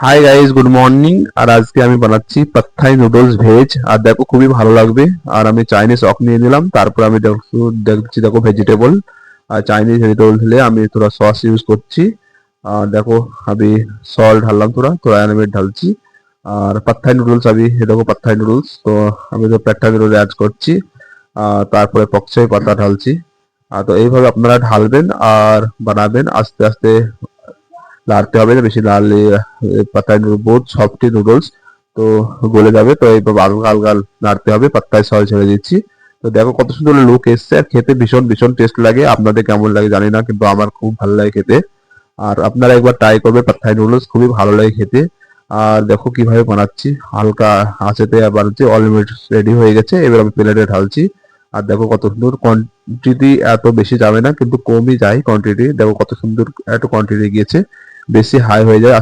High guys, good morning. আর আজকে আমি বানাচ্ছি পাত্থাই নুডলস ভেজ। আর দেখো খুবই ভালো লাগবে। আর আমি চাইনিজ অক নিয়ে নিলাম, তারপর আমি দেখছি দেখো ভেজিটেবল। আর চাইনিজ ভেজিটেবল হলে আমি থোড়া সস ইউজ করছি। আর দেখো আমি সল্ট ঢাললাম, থোড়া থোড়া আমি ঢালছি। আর পাত্থাই নুডলস আমি দেখো পাত্থাই নুডলস তো আমি তো পাত্থাই নুডলস অ্যাড করছি। আর তারপরে পকচাই পাতা ঢালছি। তো এইভাবে আপনারা ঢালবেন আর বানাবেন আস্তে আস্তে। নাড়তে হবে না, বেশি নাড়লে পাতায় বহুত সফটি নুডলস তো গলে যাবে। তো এইভাবে হালকা হালকা নাড়তে হবে। পাত্তায় সল ছেড়ে দিচ্ছি। তো দেখো কত সুন্দর লুক এসছে, আর খেতে ভীষণ ভীষণ টেস্ট লাগে। আপনাদের কেমন লাগে জানি না, কিন্তু আমার খুব ভালো লাগে খেতে। আর আপনারা একবার ট্রাই করবে, পাত্তাই নুডলস খুবই ভালো লাগে খেতে। আর দেখো কিভাবে বানাচ্ছি, হালকা আঁচেতে বানাচ্ছি। অলমোস্ট রেডি হয়ে গেছে, এবার আমি প্লেটে ঢালছি। আর দেখো কত সুন্দর কোয়ান্টিটি, এত বেশি যাবে না কিন্তু কমই যায় কোয়ান্টিটি। দেখো কত সুন্দর একটু কোয়ান্টিটি গিয়েছে, বেশি হাই হয়ে যায়।